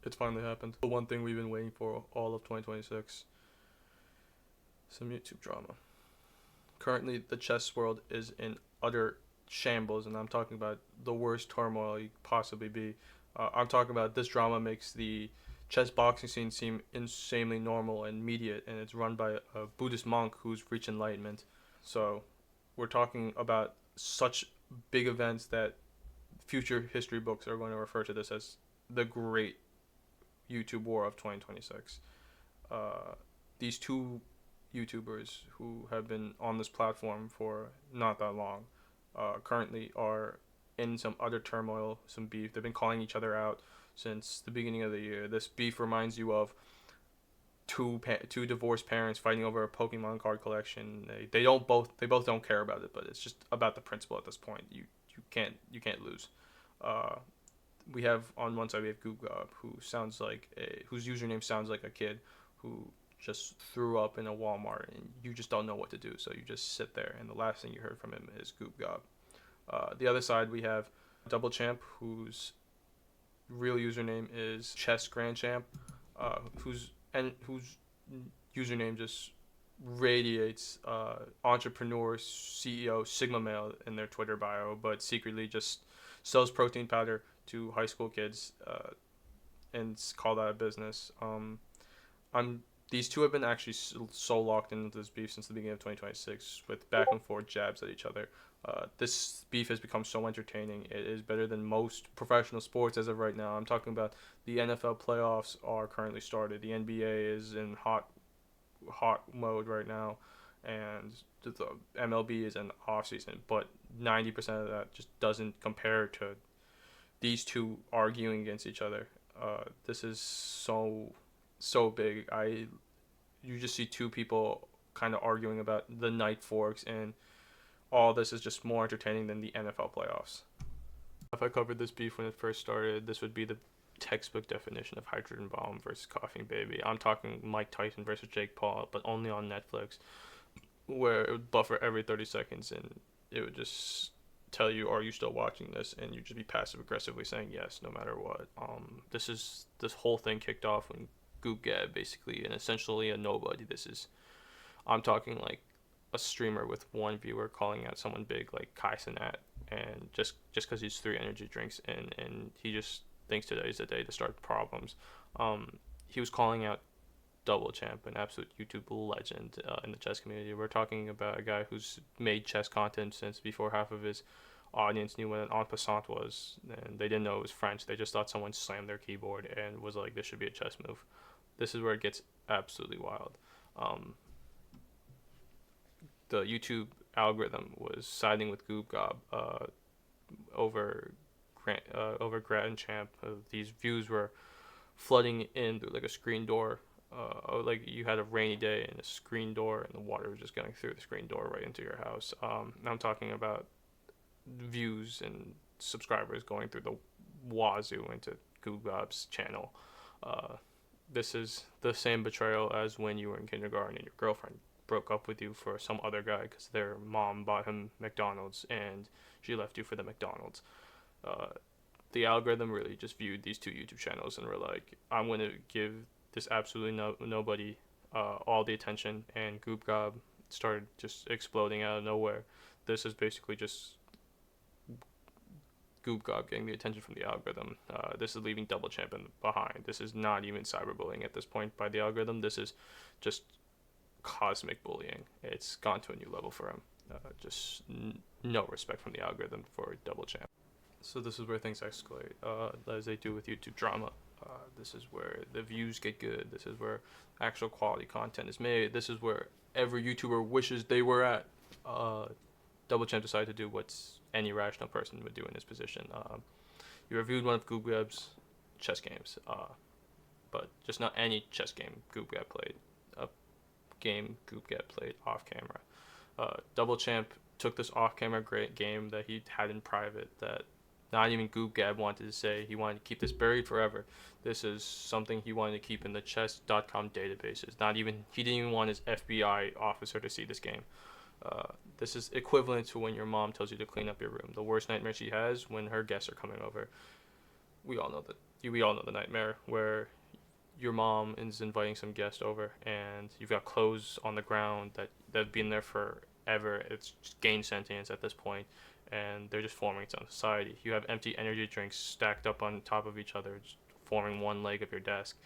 It's finally happened. The one thing we've been waiting for all of 2026. Some YouTube drama. Currently, the chess world is in utter shambles, and I'm talking about the worst turmoil you could possibly be. I'm talking about this drama makes the chess boxing scene seem insanely normal and immediate, and it's run by a Buddhist monk who's reached enlightenment. So, we're talking about such big events that future history books are going to refer to this as the great YouTube war of 2026. Uh, these two YouTubers who have been on this platform for not that long currently are in some utter turmoil, some beef. They've been calling each other out since the beginning of the year. This beef reminds you of two divorced parents fighting over a Pokemon card collection. They both don't care about it, but it's just about the principle at this point. You can't lose. Uh, we have on one side we have Googab, whose username sounds like a kid who just threw up in a Walmart, and you just don't know what to do, so you just sit there, and the last thing you heard from him is Googab. The other side we have Double Champ, whose real username is Chess Grand Champ, whose username just radiates entrepreneur, CEO, Sigma male in their Twitter bio, but secretly just sells protein powder to high school kids and call that a business. I'm These two have been actually so locked into this beef since the beginning of 2026 with back and forth jabs at each other. This beef has become so entertaining. It is better than most professional sports as of right now. I'm talking about the NFL playoffs are currently started. The NBA is in hot mode right now, and the MLB is in off season. But 90% of that just doesn't compare to these two arguing against each other. This is so big. You just see two people kind of arguing about the night forks, and all this is just more entertaining than the NFL playoffs. If I covered this beef when it first started, this would be the textbook definition of hydrogen bomb versus coughing baby. I'm talking Mike Tyson versus Jake Paul, but only on Netflix, where it would buffer every 30 seconds, and it would just tell you, "Are you still watching this?" And you'd just be passive aggressively saying yes, no matter what. This whole thing kicked off when Goop Gab, basically, and essentially a nobody. I'm talking like a streamer with one viewer calling out someone big like Kai Cenat, and just because he's three energy drinks and he just thinks today's the day to start problems. He was calling out Double Champ, an absolute YouTube legend in the chess community. We're talking about a guy who's made chess content since before half of his audience knew what an en passant was, and they didn't know it was French. They just thought someone slammed their keyboard and was like, "This should be a chess move." This is where it gets absolutely wild. Um, the YouTube algorithm was siding with Goob Gob over over Grand Champ. These views were flooding in through like a screen door. Like you had a rainy day and a screen door, and the water was just going through the screen door right into your house. I'm talking about views and subscribers going through the wazoo into Goob Gob's channel. Uh, this is the same betrayal as when you were in kindergarten and your girlfriend broke up with you for some other guy because their mom bought him McDonald's and she left you for the McDonald's. Uh, the algorithm really just viewed these two YouTube channels and were like, I'm going to give this absolutely nobody all the attention, and Goop Gob started just exploding out of nowhere. This is basically just Goop Gob getting the attention from the algorithm. This is leaving Double Champ behind. This is not even cyberbullying at this point by the algorithm. This is just cosmic bullying. It's gone to a new level for him. No respect from the algorithm for Double Champ. So this is where things escalate, as they do with YouTube drama. This is where the views get good. This is where actual quality content is made. This is where every YouTuber wishes they were at. Double Champ decided to do what any rational person would do in this position. He reviewed one of Googweb's chess games, but just not any chess game Googweb played. A game Googweb played off camera. Double Champ took this off-camera great game that he had in private that not even Goop Gab wanted to say. He wanted to keep this buried forever. This is something he wanted to keep in the chess.com databases. He didn't even want his FBI officer to see this game. This is equivalent to when your mom tells you to clean up your room. The worst nightmare she has when her guests are coming over. We all know that we all know the nightmare where your mom is inviting some guest over and you've got clothes on the ground that have been there forever. It's just gained sentience at this point, and they're just forming its own society. You have empty energy drinks stacked up on top of each other, just forming one leg of your desk.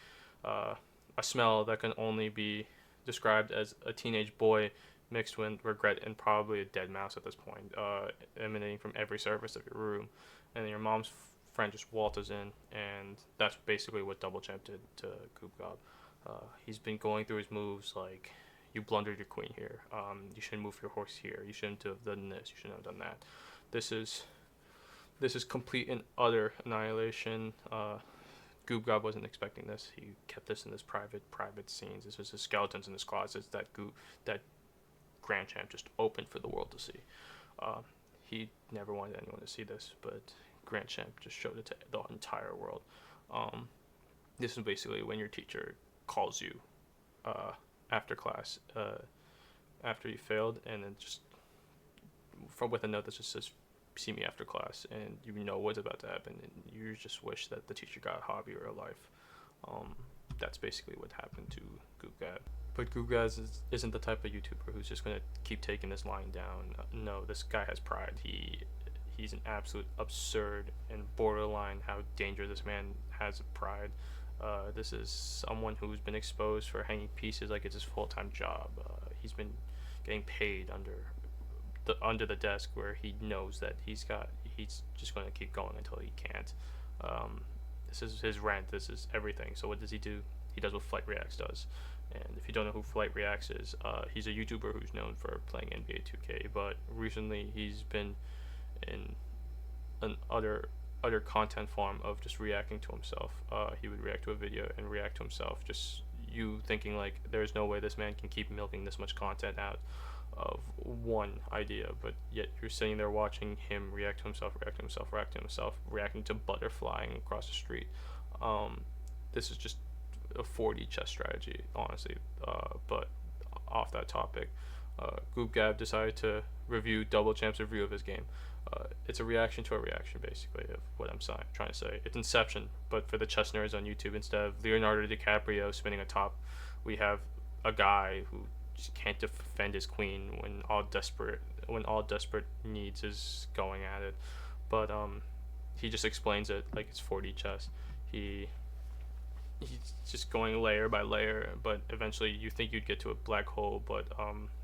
Uh, a smell that can only be described as a teenage boy mixed with regret and probably a dead mouse at this point, emanating from every surface of your room. And your mom's friend just waltzes in, and that's basically what Double Champ did to Goop Gob. He's been going through his moves like, you blundered your queen here. You shouldn't move your horse here. You shouldn't have done this. You shouldn't have done that. This is complete and utter annihilation. Goop Gob wasn't expecting this. He kept this in his private scenes. This was his skeletons in his closets that Grand Champ just opened for the world to see. He never wanted anyone to see this, but Grand Champ just showed it to the entire world. This is basically when your teacher calls you after class, after you failed, and then just with a note that just says, "See me after class," and you know what's about to happen, and you just wish that the teacher got a hobby or a life. That's basically what happened to Goop Gob. But Goop Gob isn't the type of YouTuber who's just gonna keep taking this line down. No, this guy has pride. He's an absolute absurd and borderline how dangerous this man has pride. This is someone who's been exposed for hanging pieces like it's his full-time job. He's been getting paid under the desk where he knows that he's just going to keep going until he can't. This is his rent. This is everything. So what does he do? He does what Flight Reacts does. And if you don't know who Flight Reacts is, he's a YouTuber who's known for playing NBA 2K, but recently he's been in an utter content form of just reacting to himself. He would react to a video and react to himself. Just you thinking like, there's no way this man can keep milking this much content out of one idea, but yet you're sitting there watching him reacting to butter flying across the street. This is just a 4D chess strategy, honestly. But off that topic, Goop Gob decided to review Double Champ's review of his game. It's a reaction to a reaction, basically, of what I'm trying to say. It's Inception, but for the chess nerds on YouTube. Instead of Leonardo DiCaprio spinning a top, we have a guy who just can't defend his queen when all desperate needs is going at it. But he just explains it like it's 4D chess. He's just going layer by layer, but eventually you think you'd get to a black hole, but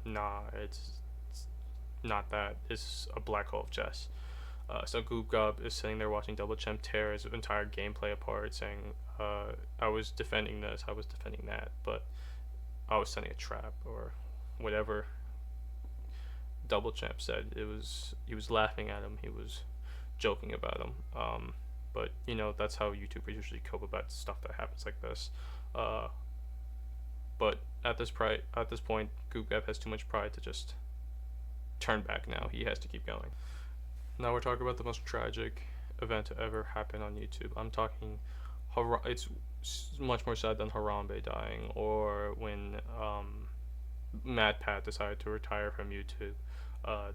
nah, it's not that. It's a black hole of chess. So Goop Gob is sitting there watching Double Champ tear his entire gameplay apart, saying, I was defending this, I was defending that, but I was setting a trap, or whatever Double Champ said. He was laughing at him, he was joking about him. But that's how YouTubers usually cope about stuff that happens like this. But at this point, Goop Gob has too much pride to just turn back now. He has to keep going. Now we're talking about the most tragic event to ever happen on YouTube. I'm talking, it's much more sad than Harambe dying, or when MatPat decided to retire from YouTube.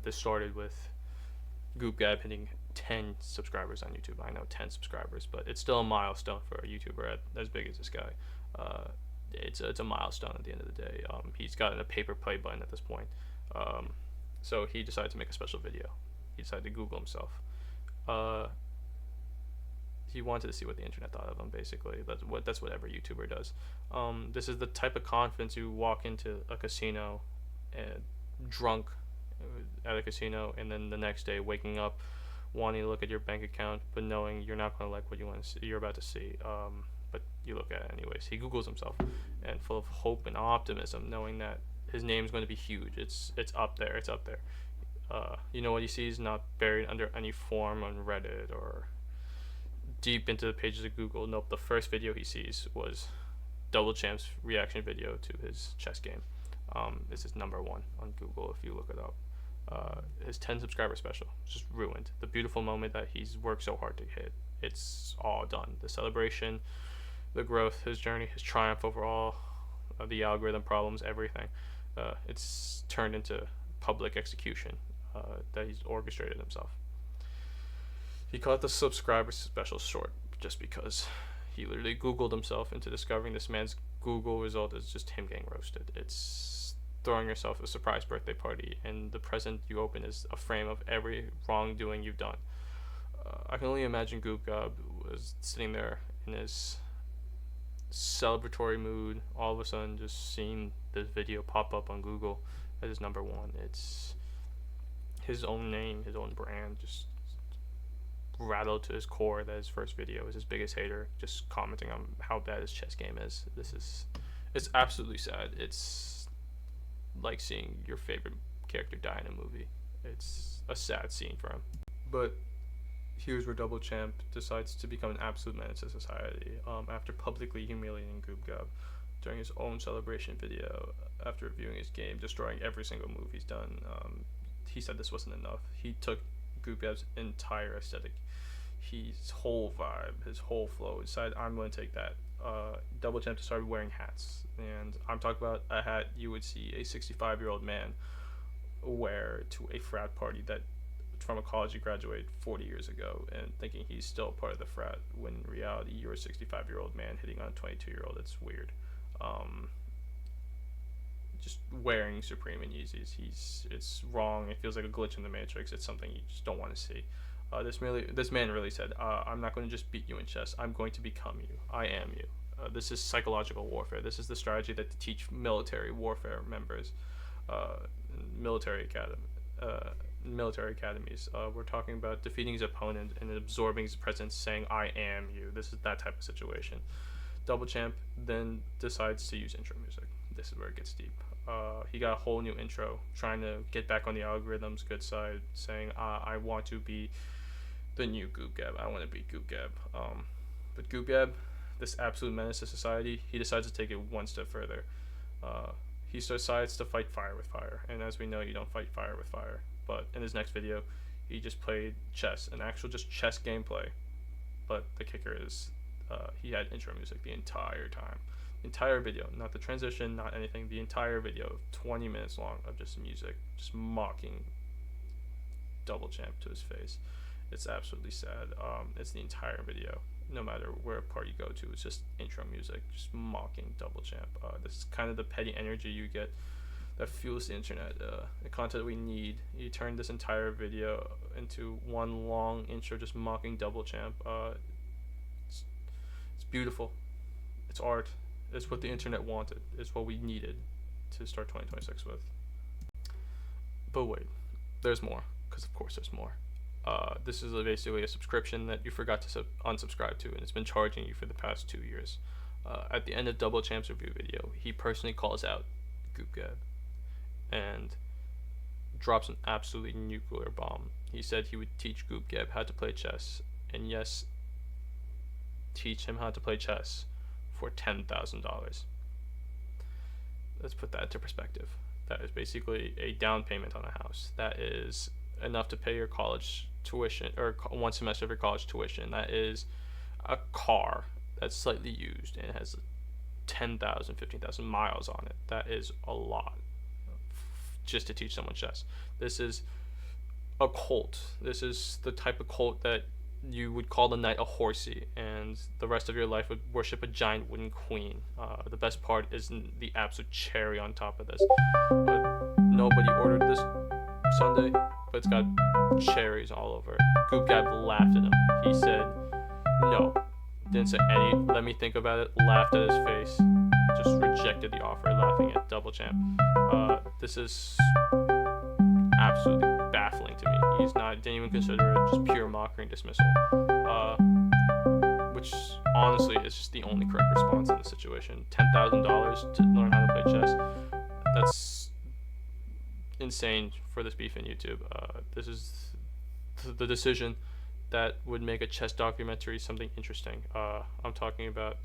This started with Goop Gob hitting 10 subscribers on YouTube. I know 10 subscribers, but it's still a milestone for a YouTuber as big as this guy. It's a milestone at the end of the day. He's gotten a pay-per play button at this point. So he decided to make a special video. He decided to Google himself. He wanted to see what the internet thought of him, basically. That's what every YouTuber does. This is the type of confidence you walk into a casino and drunk at a casino, and then the next day waking up wanting to look at your bank account, but knowing you're not going to like what you're about to see. But you look at it anyways. He Googles himself, and full of hope and optimism, knowing that his name's going to be huge. It's up there. It's up there. What he sees not buried under any form on Reddit or deep into the pages of Google. Nope. The first video he sees was Double Champ's reaction video to his chess game. This is number 1 on Google if you look it up. His 10 subscriber special just ruined. The beautiful moment that he's worked so hard to hit. It's all done. The celebration, the growth, his journey, his triumph over all of the algorithm problems, everything. It's turned into public execution that he's orchestrated himself. He cut the subscriber special short just because He literally Googled himself into discovering this man's Google result is just him getting roasted. It's throwing yourself a surprise birthday party, and the present you open is a frame of every wrongdoing you've done. I can only imagine Goop Gob was sitting there in his celebratory mood, all of a sudden just seeing this video pop up on Google as his number one. It's his own name, his own brand, just rattled to his core that his first video is his biggest hater, just commenting on how bad his chess game is. It's absolutely sad. It's like seeing your favorite character die in a movie. It's a sad scene for him. But here's where Double Champ decides to become an absolute menace to society after publicly humiliating Goop Gob during his own celebration video after reviewing his game, destroying every single move he's done. He said this wasn't enough. He took Goop Gob's entire aesthetic, his whole vibe, his whole flow. Decided, I'm going to take that. Double Champ started wearing hats, and I'm talking about a hat you would see a 65-year-old man wear to a frat party that from a college he graduated 40 years ago, and thinking he's still part of the frat when in reality you're a 65-year-old man hitting on a 22-year-old. It's weird. Just wearing Supreme and Yeezys, it's wrong. It feels like a glitch in the Matrix. It's something you just don't want to see. This man really said, I'm not going to just beat you in chess. I'm going to become you. I am you. This is psychological warfare. This is the strategy that they teach military warfare members, military academies. We're talking about defeating his opponent and absorbing his presence, saying, I am you. This is that type of situation. Double Champ then decides to use intro music. This is where it gets deep. He got a whole new intro, trying to get back on the algorithm's good side, saying, I want to be the new Goop Gob. I want to be Goop Gob. But Goop Gob, this absolute menace to society, he decides to take it one step further. He decides to fight fire with fire. And as we know, you don't fight fire with fire. But in his next video, he just played chess, an actual just chess gameplay. But the kicker is, he had intro music the entire time. Entire video, not the transition, not anything, the entire video, 20 minutes long of just music, just mocking Double Champ to his face. It's absolutely sad. It's the entire video, no matter where part you go to, it's just intro music, just mocking Double Champ. This is kind of the petty energy you get that fuels the internet, the content we need. He turned this entire video into one long intro just mocking Double Champ. It's beautiful. It's art. It's what the internet wanted. It's what we needed to start 2026 with. But wait, there's more, because of course there's more. This is basically a subscription that you forgot to unsubscribe to, and it's been charging you for the past 2 years. At the end of Double Champ's review video, he personally calls out Goop Gob and drops an absolutely nuclear bomb. He said he would teach Goop Gob how to play chess, and yes, teach him how to play chess for $10,000. Let's put that into perspective. That is basically a down payment on a house. That is enough to pay your college tuition, or one semester of your college tuition. That is a car that's slightly used and has 10,000, 15,000 miles on it. That is a lot just to teach someone chess. This is a cult. This is the type of cult that you would call the knight a horsey, and the rest of your life would worship a giant wooden queen. The best part is the absolute cherry on top of this. Nobody ordered this sundae, but it's got cherries all over it. Goop Gob laughed at him. He said, no. Didn't say any, let me think about it, laughed at his face, just rejected the offer, laughing at Double Champ. This is absolutely baffling to me. Didn't even consider it, just pure mockery and dismissal. Which honestly is just the only correct response in the situation. $10,000 to learn how to play chess. That's insane for this beef in YouTube. This is the decision that would make a chess documentary something interesting. I'm talking about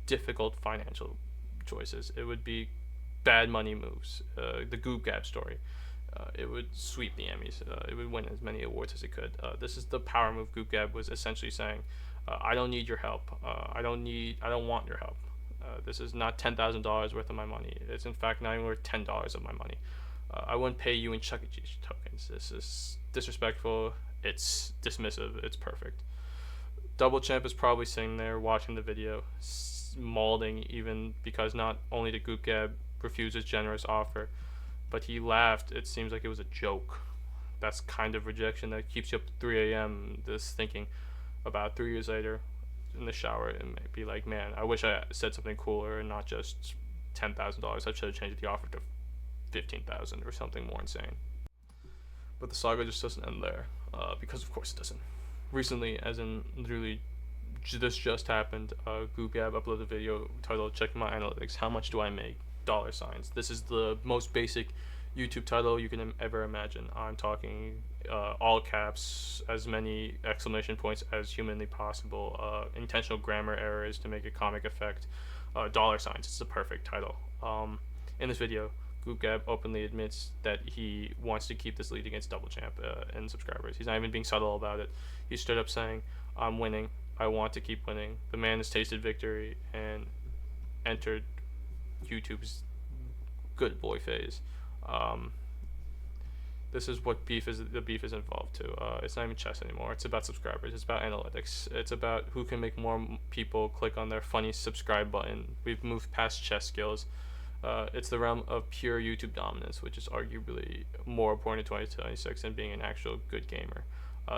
difficult financial choices. It would be bad money moves. The Goop Gob story. It would sweep the Emmys. It would win as many awards as it could. This is the power move. Goop Gob was essentially saying, I don't need your help. I don't want your help. This is not $10,000 worth of my money. It's in fact not even worth $10 of my money. I wouldn't pay you in Chuck E. Cheese tokens. This is disrespectful. It's dismissive. It's perfect. Double Champ is probably sitting there watching the video, mauling even because not only did Goop Gab refuse his generous offer, but he laughed. It seems like it was a joke. That's kind of rejection that keeps you up to 3 a.m. Just thinking about 3 years later in the shower and be like, man, I wish I said something cooler and not just $10,000. I should have changed the offer to 15,000 or something more insane. But the saga just doesn't end there, because of course it doesn't. Recently, as in literally this just happened, Goop Gab uploaded a video titled "Checking My Analytics. How much do I make?" $signs. This is the most basic YouTube title you can ever imagine. I'm talking all caps, as many exclamation points as humanly possible, intentional grammar errors to make a comic effect, $signs. It's the perfect title. In this video, Goop Gab openly admits that he wants to keep this lead against Double Champ in subscribers. He's not even being subtle about it. He stood up saying, "I'm winning. I want to keep winning." The man has tasted victory and entered YouTube's good boy phase. This is what the beef is involved to. It's not even chess anymore. It's about subscribers. It's about analytics. It's about who can make more people click on their funny subscribe button. We've moved past chess skills. It's the realm of pure YouTube dominance, which is arguably more important in 2026 than being an actual good gamer.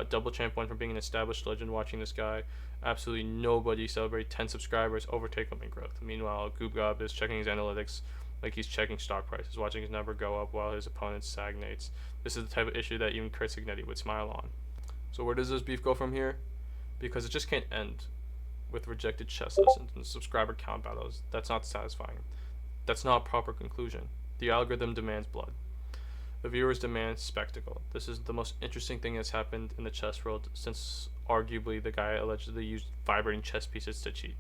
Double Champ went from being an established legend watching this guy. Absolutely nobody celebrate 10 subscribers overtake him in growth. Meanwhile, Goop Gab is checking his analytics like he's checking stock prices, watching his number go up while his opponent stagnates. This is the type of issue that even Chris Ignetti would smile on. So where does this beef go from here? Because it just can't end with rejected chess lessons and subscriber count battles. That's not satisfying. That's not a proper conclusion. The algorithm demands blood. The viewers demand spectacle. This is the most interesting thing that's happened in the chess world since arguably the guy allegedly used vibrating chess pieces to cheat.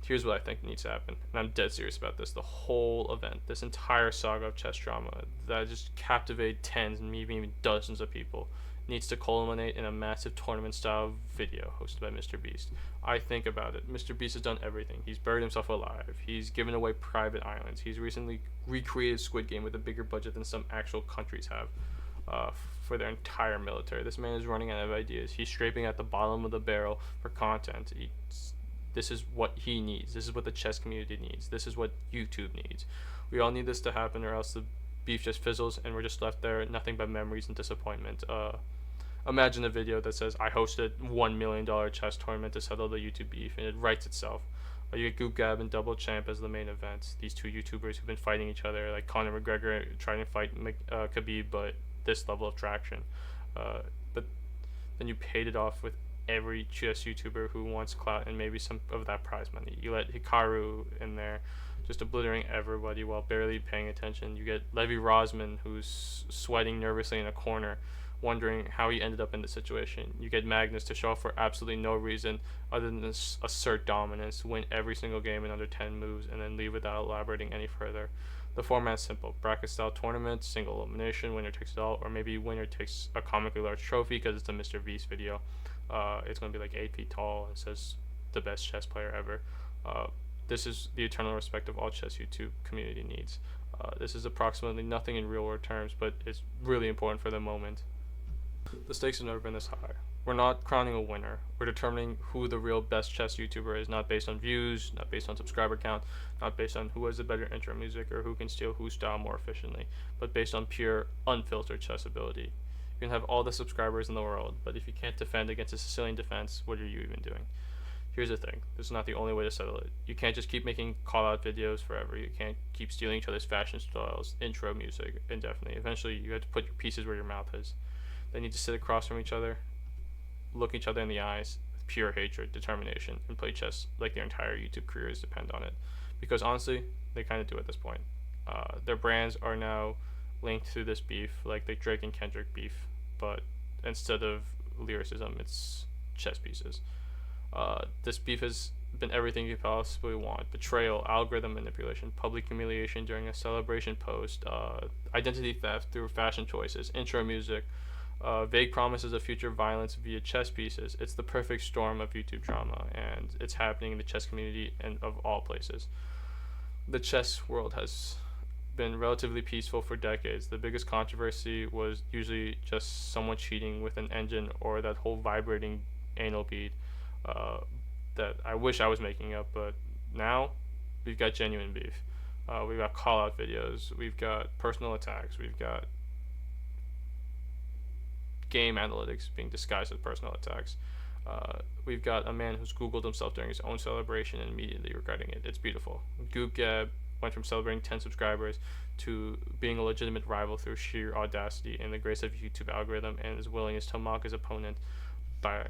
Here's what I think needs to happen, and I'm dead serious about this. The whole event, this entire saga of chess drama that just captivated tens and maybe even dozens of people, needs to culminate in a massive tournament-style video hosted by Mr. Beast. I think about it. Mr. Beast has done everything. He's buried himself alive. He's given away private islands. He's recently recreated Squid Game with a bigger budget than some actual countries have for their entire military. This man is running out of ideas. He's scraping at the bottom of the barrel for content. This is what he needs. This is what the chess community needs. This is what YouTube needs. We all need this to happen, or else the beef just fizzles and we're just left there, nothing but memories and disappointment. Imagine a video that says, "I hosted $1 million chess tournament to settle the YouTube beef," and it writes itself. You get Goop Gab and Double Champ as the main events. These two YouTubers who've been fighting each other, like Conor McGregor trying to fight Khabib, but this level of traction. But then you paid it off with every chess YouTuber who wants clout and maybe some of that prize money. You let Hikaru in there, just obliterating everybody while barely paying attention. You get Levi Rosman, who's sweating nervously in a corner, wondering how he ended up in this situation. You get Magnus to show up for absolutely no reason other than assert dominance, win every single game in under 10 moves, and then leave without elaborating any further. The format's simple: bracket-style tournament, single elimination, winner takes it all, or maybe winner takes a comically large trophy because it's a Mr. Beast video. It's going to be like 8 feet tall and says the best chess player ever. This is the eternal respect of all chess YouTube community needs. This is approximately nothing in real world terms, but it's really important for the moment. The stakes have never been this high. We're not crowning a winner. We're determining who the real best chess YouTuber is, not based on views, not based on subscriber count, not based on who has the better intro music or who can steal whose style more efficiently, but based on pure, unfiltered chess ability. You can have all the subscribers in the world, but if you can't defend against a Sicilian defense, what are you even doing? Here's the thing. This is not the only way to settle it. You can't just keep making call-out videos forever. You can't keep stealing each other's fashion styles, intro music, indefinitely. Eventually, you have to put your pieces where your mouth is. They need to sit across from each other, look each other in the eyes with pure hatred, determination, and play chess like their entire YouTube careers depend on it. Because honestly, they kind of do at this point. Their brands are now linked through this beef, like the Drake and Kendrick beef, but instead of lyricism, it's chess pieces. This beef has been everything you possibly want: betrayal, algorithm manipulation, public humiliation during a celebration post, identity theft through fashion choices, intro music, vague promises of future violence via chess pieces. It's the perfect storm of YouTube drama, and it's happening in the chess community and of all places. The chess world has been relatively peaceful for decades. The biggest controversy was usually just someone cheating with an engine or that whole vibrating anal bead that I wish I was making up, but now we've got genuine beef. We've got call out videos. We've got personal attacks. We've got game analytics being disguised as personal attacks. We've got a man who's Googled himself during his own celebration and immediately regretting it. It's beautiful. Goop Gab went from celebrating 10 subscribers to being a legitimate rival through sheer audacity and the grace of YouTube algorithm and his willingness to mock his opponent by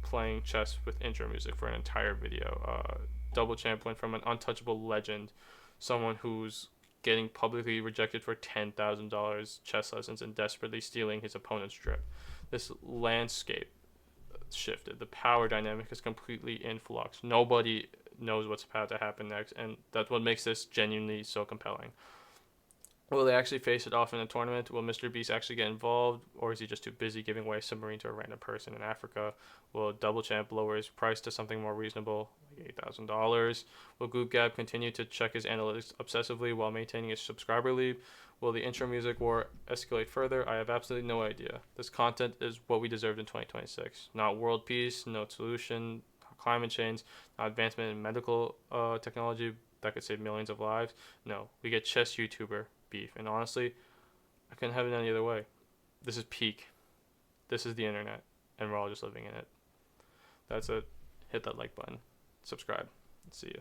playing chess with intro music for an entire video. Double Champ went from an untouchable legend, someone who's getting publicly rejected for $10,000 chess lessons and desperately stealing his opponent's drip. This landscape shifted. The power dynamic is completely in flux. Nobody knows what's about to happen next, and that's what makes this genuinely so compelling. Will they actually face it off in a tournament? Will Mr. Beast actually get involved, or is he just too busy giving away a submarine to a random person in Africa? Will Double Champ lower his price to something more reasonable, like $8,000? Will Goop Gab continue to check his analytics obsessively while maintaining his subscriber lead? Will the intro music war escalate further? I have absolutely no idea. This content is what we deserved in 2026. Not world peace, no solution, not climate change, not advancement in medical technology that could save millions of lives. No, we get chess YouTuber beef. And honestly, I couldn't have it any other way. This is peak. This is the internet, and we're all just living in it. That's it. Hit that like button. Subscribe. See you.